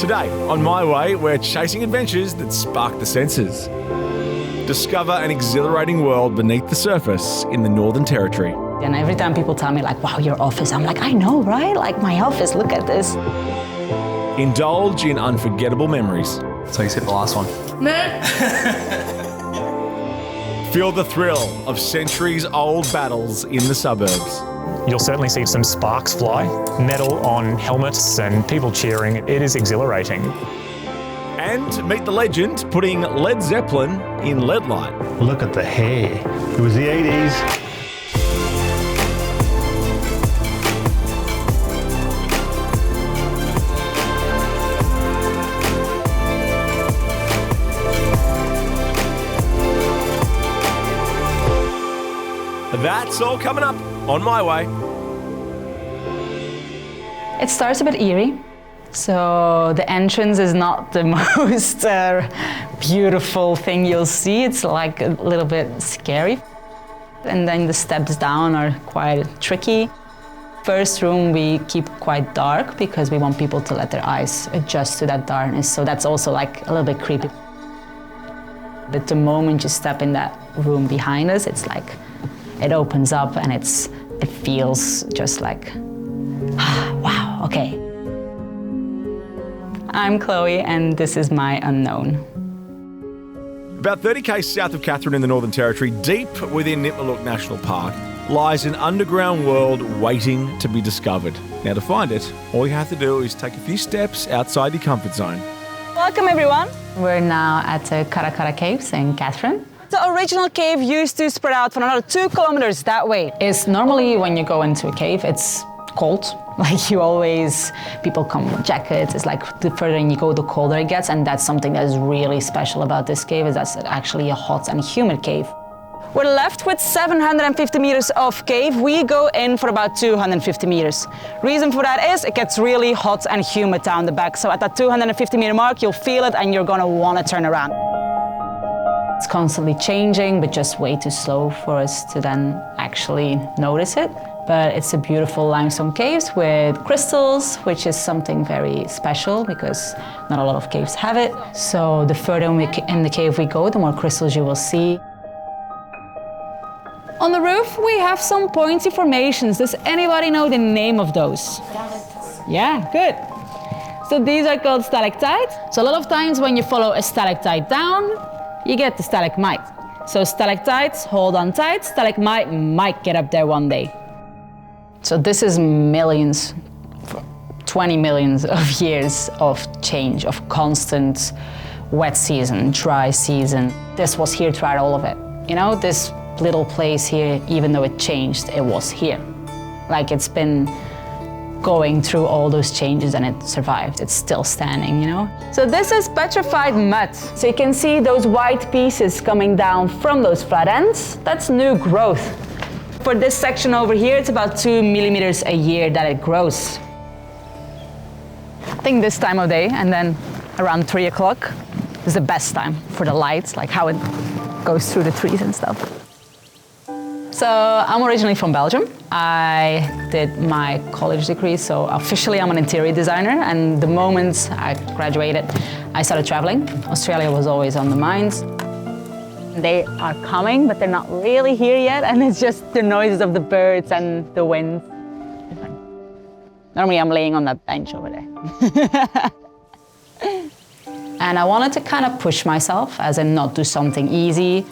Today, on My Way, we're chasing adventures that spark the senses. Discover an exhilarating world beneath the surface in the Northern Territory. And every time people tell me like, wow, your office, I'm like, I know, right? Like my office, look at this. Indulge in unforgettable memories. So you said the last one. Feel the thrill of centuries-old battles in the suburbs. You'll certainly see some sparks fly, metal on helmets and people cheering. It is exhilarating. And meet the legend putting Led Zeppelin in leadlight. Look at the hair. It was the 80s. That's all coming up on My Way. It starts a bit eerie. So the entrance is not the most beautiful thing you'll see. It's like a little bit scary. And then the steps down are quite tricky. First room we keep quite dark because we want people to let their eyes adjust to that darkness. So that's also like a little bit creepy. But the moment you step in that room behind us, it's like it opens up and it feels just like, wow, okay. I'm Chloe and this is my unknown. About 30k south of Katherine in the Northern Territory, deep within Nipmuc National Park, lies an underground world waiting to be discovered. Now to find it, all you have to do is take a few steps outside your comfort zone. Welcome everyone. We're now at the Cutta Caves in Katherine. The original cave used to spread out for another 2 kilometers that way. It's normally when you go into a cave, it's cold. Like you always, people come with jackets. It's like the further in you go, the colder it gets. And that's something that is really special about this cave, is that's actually a hot and humid cave. We're left with 750 meters of cave. We go in for about 250 meters. Reason for that is it gets really hot and humid down the back. So at that 250 meter mark, you'll feel it and you're gonna wanna turn around. It's constantly changing, but just way too slow for us to then actually notice it. But it's a beautiful limestone caves with crystals, which is something very special because not a lot of caves have it. So the further in the cave we go, the more crystals you will see. On the roof, we have some pointy formations. Does anybody know the name of those? Yeah, good. So these are called stalactites. So a lot of times when you follow a stalactite down, you get the stalagmite. So stalactites, hold on tight, stalagmite might get up there one day. So this is millions, 20 millions of years of change, of constant wet season, dry season. This was here throughout all of it. You know, this little place here, even though it changed, it was here. Like it's been going through all those changes and it survived. It's still standing, you know? So this is petrified mud. So you can see those white pieces coming down from those flat ends. That's new growth. For this section over here, it's about 2 millimeters a year that it grows. I think this time of day and then around 3 o'clock is the best time for the lights, like how it goes through the trees and stuff. So I'm originally from Belgium. I did my college degree, so officially I'm an interior designer, and the moment I graduated, I started traveling. Australia was always on the mind. They are coming, but they're not really here yet, and it's just the noises of the birds and the wind. Normally I'm laying on that bench over there. And I wanted to kind of push myself, as in not do something easy.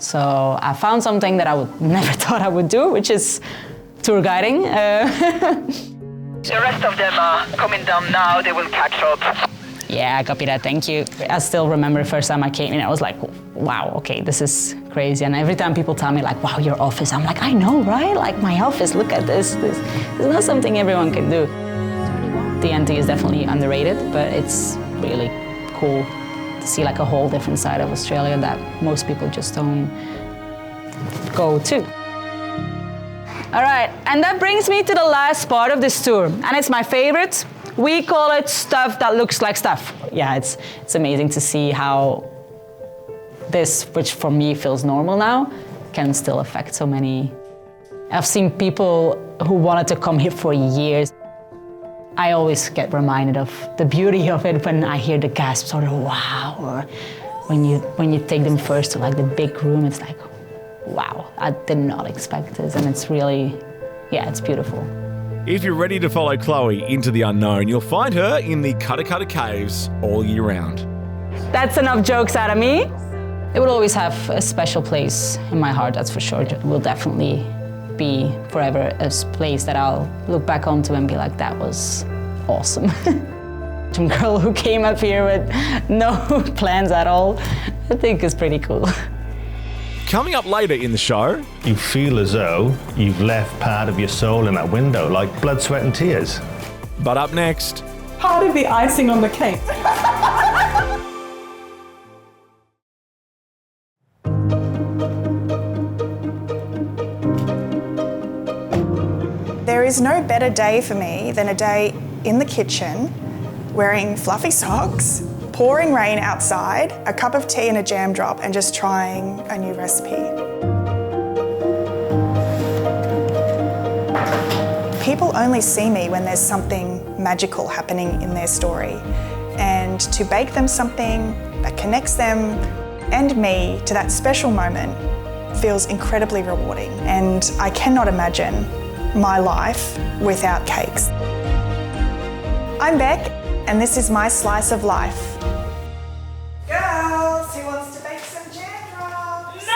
So I found something that I would never thought I would do, which is tour guiding. The rest of them are coming down now, they will catch up. Yeah, I copy that, thank you. I still remember the first time I came in, I was like, wow, okay, this is crazy. And every time people tell me like, wow, your office, I'm like, I know, right? Like my office, look at this. This is not something everyone can do. The NT is definitely underrated, but it's really cool to see like a whole different side of Australia that most people just don't go to. All right, and that brings me to the last part of this tour, and it's my favorite. We call it stuff that looks like stuff. Yeah, it's amazing to see how this, which for me feels normal now, can still affect so many. I've seen people who wanted to come here for years. I always get reminded of the beauty of it when I hear the gasps or the wow, or when you take them first to like the big room, it's like, wow, I did not expect this, and it's really, yeah, it's beautiful. If you're ready to follow Chloe into the unknown, you'll find her in the Cutta caves all year round. That's enough jokes out of me. It will always have a special place in my heart, that's for sure. It will definitely be forever a place that I'll look back onto and be like, that was awesome. Some girl who came up here with no plans at all, I think is pretty cool. Coming up later in the show, You feel as though you've left part of your soul in that window, like blood, sweat and tears. but up next, Part of the icing on the cake. There is no better day for me than a day in the kitchen, wearing fluffy socks, pouring rain outside, a cup of tea and a jam drop, and just trying a new recipe. People only see me when there's something magical happening in their story. And to bake them something that connects them and me to that special moment feels incredibly rewarding. And I cannot imagine my life without cakes. I'm Bec, and this is my slice of life. Girls, who wants to bake some jam drops?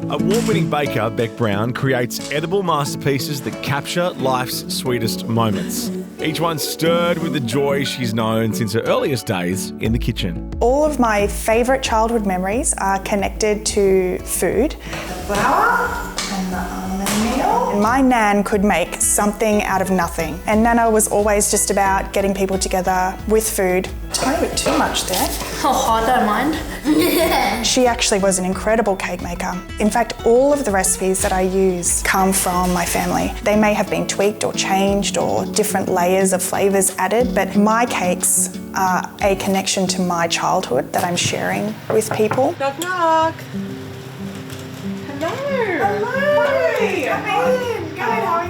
award-winning baker Bec Brown creates edible masterpieces that capture life's sweetest moments. Each one stirred with the joy she's known since her earliest days in the kitchen. All of my favourite childhood memories are connected to food. The flour and the almond meal. And my nan could make something out of nothing. And Nana was always just about getting people together with food. Tiny bit too much there. Oh, I don't mind. She actually was an incredible cake maker. In fact, all of the recipes that I use come from my family. They may have been tweaked or changed or different layers of flavours added, but my cakes are a connection to my childhood that I'm sharing with people. Knock, knock. Hello. Hello.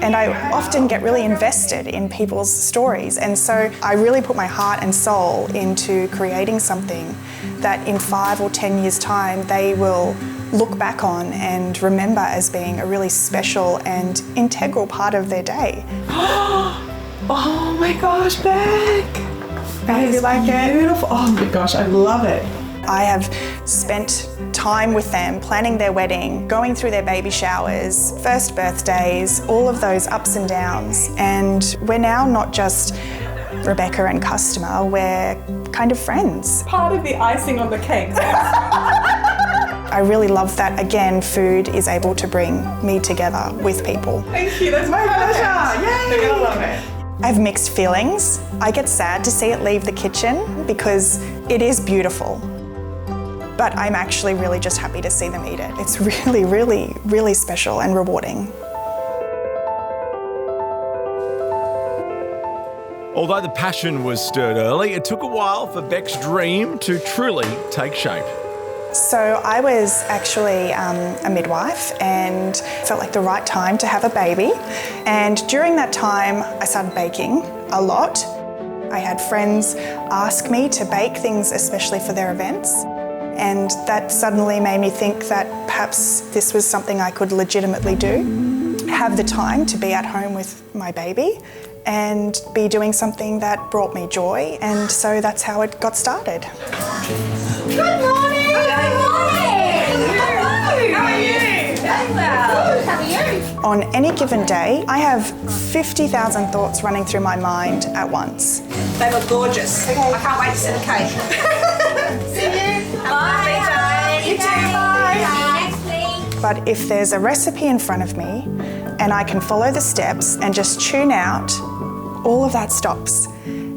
And I often get really invested in people's stories, and so I really put my heart and soul into creating something that in 5 or 10 years' time they will look back on and remember as being a really special and integral part of their day. Oh my gosh, Bec. That is like beautiful. Oh my gosh, I love it. I have spent time with them, planning their wedding, going through their baby showers, first birthdays, all of those ups and downs. And we're now not just Rebecca and customer, we're kind of friends. Part of the icing on the cake. I really love that, again, food is able to bring me together with people. Thank you, that's my pleasure. Yay. They're gonna love it. I have mixed feelings. I get sad to see it leave the kitchen because it is beautiful. But I'm actually really just happy to see them eat it. It's really, really, really special and rewarding. Although the passion was stirred early, it took a while for Bec's dream to truly take shape. So I was actually a midwife and felt like the right time to have a baby. And during that time, I started baking a lot. I had friends ask me to bake things especially for their events. And that suddenly made me think that perhaps this was something I could legitimately do. Have the time to be at home with my baby and be doing something that brought me joy. And so that's how it got started. Good morning! Good morning! How are you? Very well. How are you? On any given day, I have 50,000 thoughts running through my mind at once. They were gorgeous. Okay. I can't wait to see the cake. See you. Bye. You too, bye. But if there's a recipe in front of me and I can follow the steps and just tune out, all of that stops.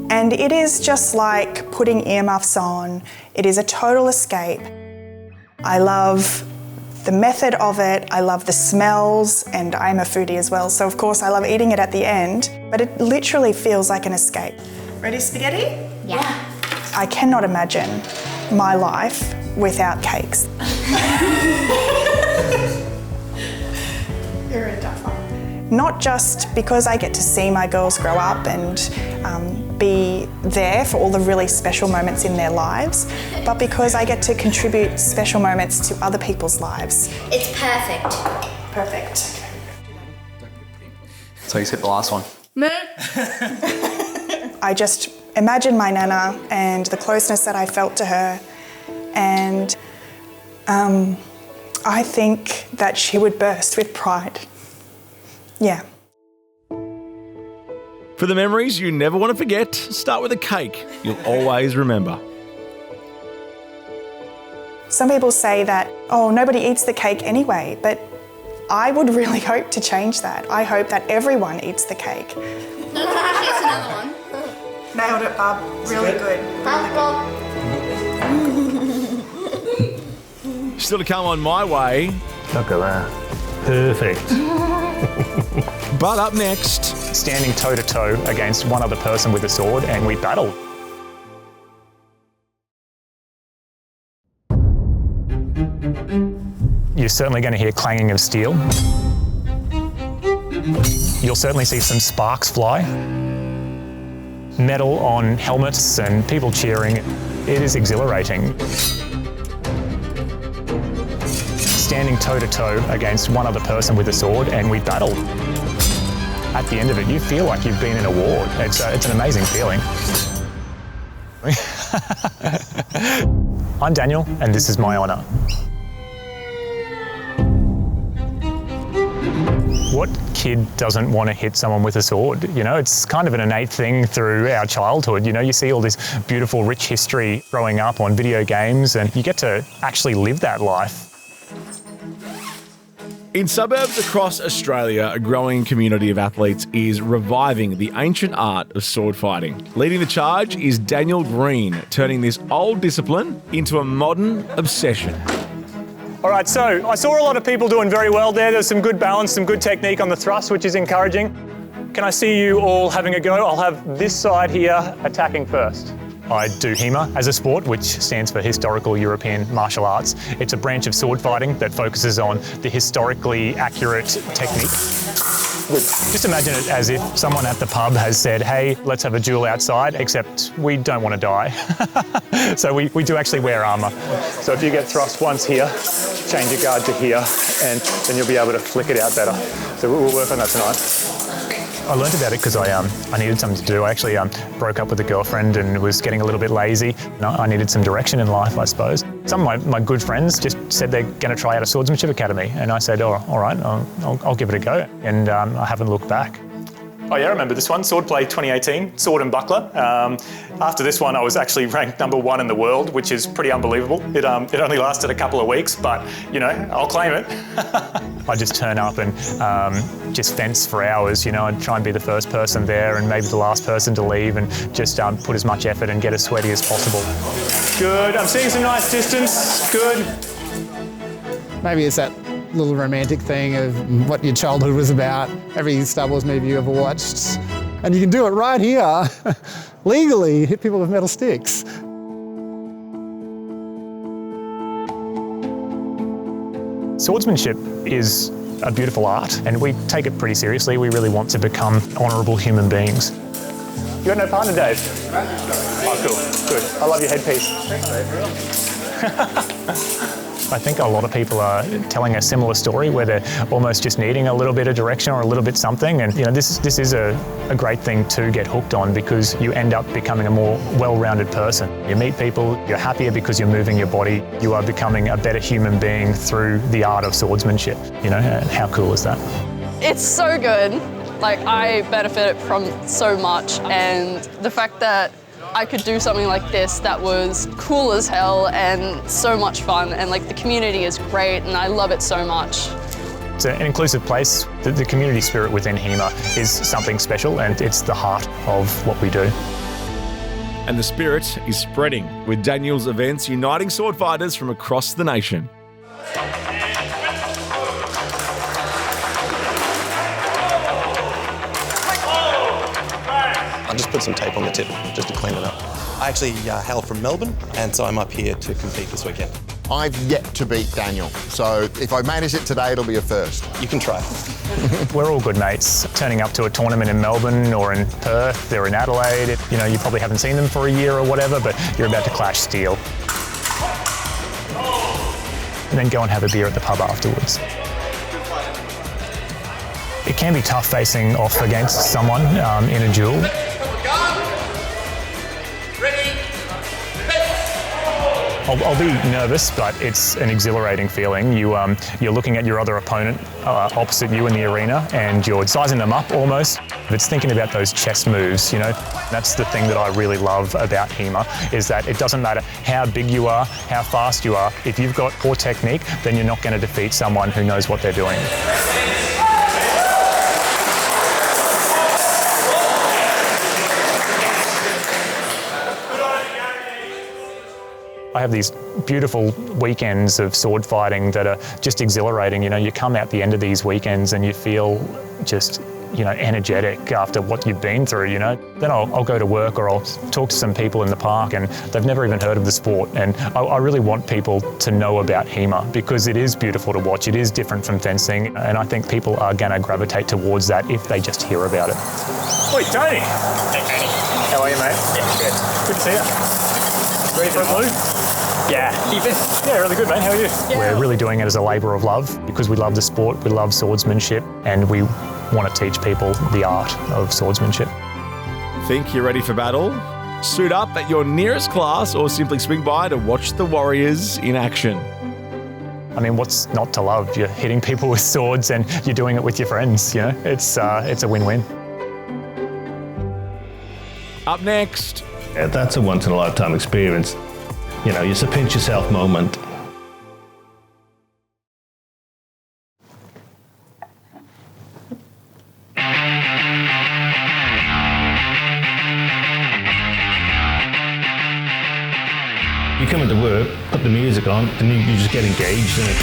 And it is just like putting earmuffs on. It is a total escape. I love the method of it, I love the smells, and I'm a foodie as well, so of course I love eating it at the end, but it literally feels like an escape. Ready, spaghetti? Yeah. I cannot imagine my life without cakes. You're a duffer. not just because I get to see my girls grow up and be there for all the really special moments in their lives, but because I get to contribute special moments to other people's lives. It's perfect. Perfect. So you hit the last one. I just imagine my Nana and the closeness that I felt to her, and I think that she would burst with pride. Yeah. For the memories you never want to forget, start with a cake you'll always remember. Some people say that, oh, nobody eats the cake anyway, but I would really hope to change that. I hope that everyone eats the cake. No, here's another one. Nailed it, Bob. Really good. Still to come on My Way. Look at that. Perfect. But up next, standing toe to toe against one other person with a sword, and we battled. You're certainly going to hear clanging of steel. You'll certainly see some sparks fly. Metal on helmets and people cheering. It is exhilarating. Standing toe to toe against one other person with a sword, and we battled. At the end of it, you feel like you've been in a war. It's an amazing feeling. I'm Daniel, and this is my honour. What kid doesn't want to hit someone with a sword? You know, it's kind of an innate thing through our childhood. You know, you see all this beautiful, rich history growing up on video games, and you get to actually live that life. in suburbs across Australia, a growing community of athletes is reviving the ancient art of sword fighting. Leading the charge is Daniel Green, turning this old discipline into a modern obsession. All right, so I saw a lot of people doing very well there. There's some good balance, some good technique on the thrust, which is encouraging. Can I see you all having a go? I'll have this side here attacking first. I do HEMA as a sport, which stands for Historical European Martial Arts. It's a branch of sword fighting that focuses on the historically accurate technique. Just imagine it as if someone at the pub has said, hey, let's have a duel outside, except we don't want to die. So we do actually wear armour. So if you get thrust once here, change your guard to here, and then you'll be able to flick it out better. So we'll work on that tonight. I learned about it because I needed something to do. I actually broke up with a girlfriend and was getting a little bit lazy. I needed some direction in life, I suppose. Some of my good friends just said they're going to try out a Swordsmanship Academy. And I said, oh, all right, I'll give it a go. And I haven't looked back. Oh yeah, I remember this one, Swordplay 2018, Sword and Buckler. After this one, I was actually ranked #1 in the world, which is pretty unbelievable. It only lasted a couple of weeks, but you know, I'll claim it. I just turn up and just fence for hours, you know, I'd try and be the first person there and maybe the last person to leave and just put as much effort and get as sweaty as possible. Good, I'm seeing some nice distance, good. Maybe it's that little romantic thing of what your childhood was about, every Star Wars movie you ever watched. And you can do it right here, legally, hit people with metal sticks. Swordsmanship is a beautiful art, and we take it pretty seriously. We really want to become honourable human beings. You got no partner, Dave? Oh, cool, good. I love your headpiece. Thanks, mate. I think a lot of people are telling a similar story where they're almost just needing a little bit of direction or a little bit something. And you know, this is a great thing to get hooked on because you end up becoming a more well-rounded person. You meet people, you're happier because you're moving your body. You are becoming a better human being through the art of swordsmanship. You know, how cool is that? It's so good. Like, I benefit from so much, and the fact that I could do something like this that was cool as hell and so much fun, and like the community is great and I love it so much. It's an inclusive place. The community spirit within HEMA is something special and it's the heart of what we do. And the spirit is spreading with Daniel's events uniting sword fighters from across the nation. I just put some tape on the tip just to clean it up. I actually hail from Melbourne, and so I'm up here to compete this weekend. I've yet to beat Daniel, so if I manage it today, it'll be a first. You can try. We're all good mates. Turning up to a tournament in Melbourne or in Perth or in Adelaide, you know, you probably haven't seen them for a year or whatever, but you're about to clash steel. And then go and have a beer at the pub afterwards. It can be tough facing off against someone in a duel. I'll be nervous, but it's an exhilarating feeling. You're looking at your other opponent opposite you in the arena, and you're sizing them up almost. It's thinking about those chess moves, you know. That's the thing that I really love about HEMA, is that it doesn't matter how big you are, how fast you are. If you've got poor technique, then you're not going to defeat someone who knows what they're doing. I have these beautiful weekends of sword fighting that are just exhilarating. You know, you come out the end of these weekends and you feel just, you know, energetic after what you've been through, you know. Then I'll go to work or I'll talk to some people in the park and they've never even heard of the sport. And I really want people to know about HEMA because it is beautiful to watch. It is different from fencing. And I think people are going to gravitate towards that if they just hear about it. Oi, Tony. Hey, Tony. How are you, mate? Yeah, good. Good to see you. Ready for a blue? Yeah. Yeah, really good, mate. How are you? Yeah. We're really doing it as a labour of love because we love the sport, we love swordsmanship, and we want to teach people the art of swordsmanship. Think you're ready for battle? Suit up at your nearest class or simply swing by to watch the warriors in action. I mean, what's not to love? You're hitting people with swords and you're doing it with your friends, you know? It's a win-win. Up next. Yeah, that's a once-in-a-lifetime experience. You know, it's a pinch yourself moment. You come into work, put the music on, and you just get engaged in it.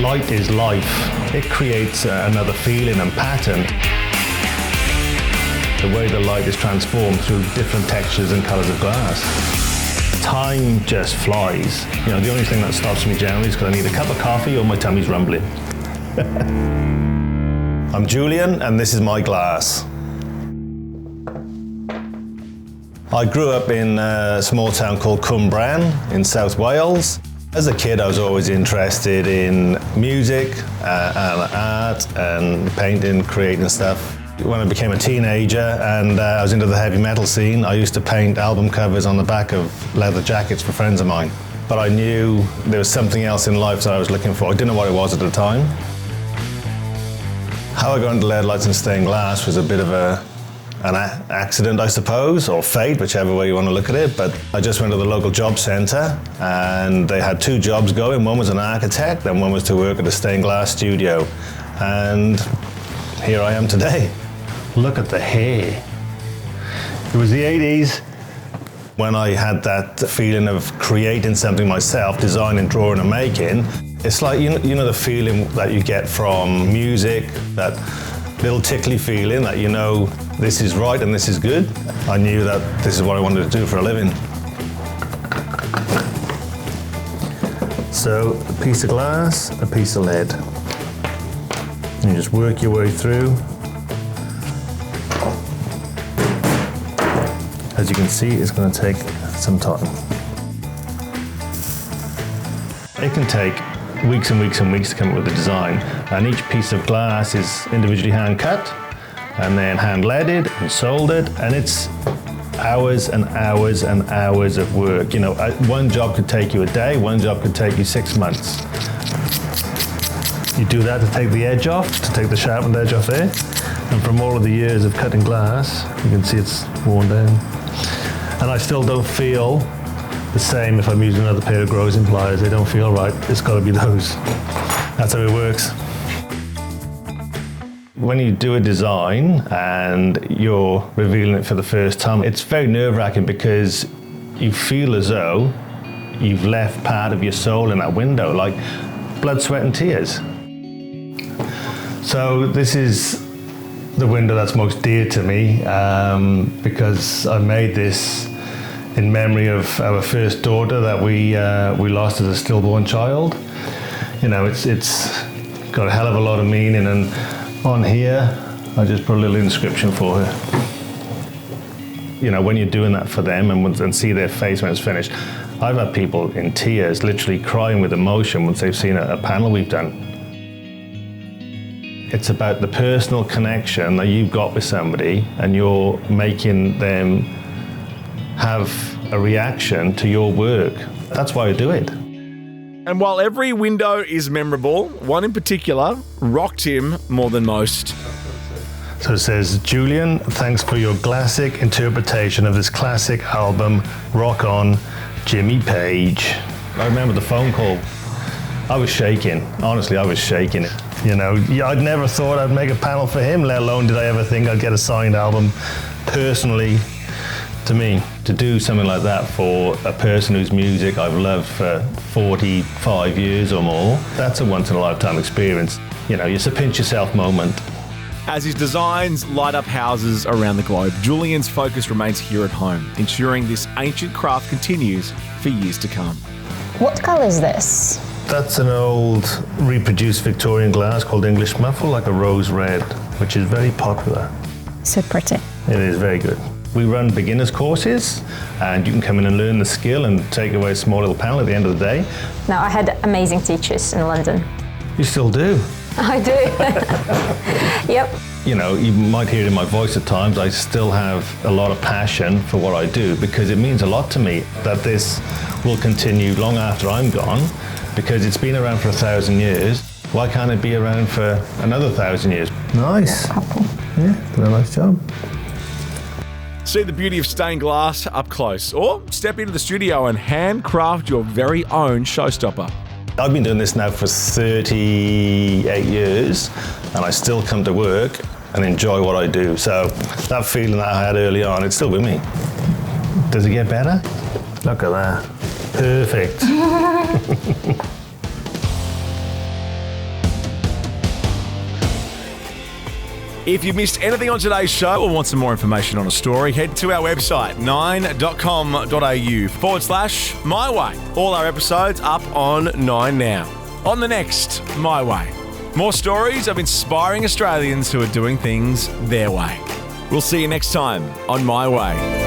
Light is life. It creates another feeling and pattern. The way the light is transformed through different textures and colours of glass. Time just flies. You know, the only thing that stops me generally is because I need a cup of coffee or my tummy's rumbling. I'm Julian, and this is my glass. I grew up in a small town called Bec Brown in South Wales. As a kid, I was always interested in music and art and painting, creating stuff. When I became a teenager and I was into the heavy metal scene, I used to paint album covers on the back of leather jackets for friends of mine. But I knew there was something else in life that I was looking for. I didn't know what it was at the time. How I got into lead lights and stained glass was a bit of an accident, I suppose, or fate, whichever way you want to look at it. But I just went to the local job centre and they had two jobs going. One was an architect and one was to work at a stained glass studio. And here I am today. Look at the hair. It was the 80s when I had that feeling of creating something myself, designing, drawing and making. It's like, you know the feeling that you get from music, that little tickly feeling that you know this is right and this is good. I knew that this is what I wanted to do for a living. So a piece of glass, a piece of lead. And you just work your way through. As you can see, it's going to take some time. It can take weeks and weeks and weeks to come up with a design, and each piece of glass is individually hand cut and then hand leaded and soldered, and it's hours and hours and hours of work. You know, one job could take you a day, one job could take you 6 months. You do that to take the edge off, to take the sharpened edge off there, and from all of the years of cutting glass, you can see it's worn down. And I still don't feel the same if I'm using another pair of Grosing pliers. They don't feel right. It's got to be those. That's how it works. When you do a design and you're revealing it for the first time, it's very nerve-wracking because you feel as though you've left part of your soul in that window, like blood, sweat and tears. So this is the window that's most dear to me because I made this in memory of our first daughter that we lost as a stillborn child. You know, it's got a hell of a lot of meaning, and on here, I just put a little inscription for her. You know, when you're doing that for them and see their face when it's finished, I've had people in tears, literally crying with emotion once they've seen a panel we've done. It's about the personal connection that you've got with somebody, and you're making them have a reaction to your work. That's why I do it. And while every window is memorable, one in particular rocked him more than most. So it says, Julian, thanks for your classic interpretation of this classic album, Rock On, Jimmy Page. I remember the phone call. I was shaking. Honestly, I was shaking. You know, I'd never thought I'd make a panel for him, let alone did I ever think I'd get a signed album personally to me. To do something like that for a person whose music I've loved for 45 years or more, that's a once-in-a-lifetime experience. You know, it's a pinch-yourself moment. As his designs light up houses around the globe, Julian's focus remains here at home, ensuring this ancient craft continues for years to come. What colour is this? That's an old reproduced Victorian glass called English muffle, like a rose red, which is very popular. So pretty. It is very good. We run beginners courses, and you can come in and learn the skill and take away a small little panel at the end of the day. Now, I had amazing teachers in London. You still do? I do. Yep. You know, you might hear it in my voice at times, I still have a lot of passion for what I do, because it means a lot to me that this will continue long after I'm gone, because it's been around for 1,000 years. Why can't it be around for another 1,000 years? Nice. Yeah, did a nice job. See the beauty of stained glass up close, or step into the studio and handcraft your very own showstopper. I've been doing this now for 38 years, and I still come to work and enjoy what I do. So that feeling that I had early on, it's still with me. Does it get better? Look at that. Perfect. If you missed anything on today's show or want some more information on a story, head to our website, 9.com.au/MyWay. All our episodes up on 9 now. On the next My Way, more stories of inspiring Australians who are doing things their way. We'll see you next time on My Way.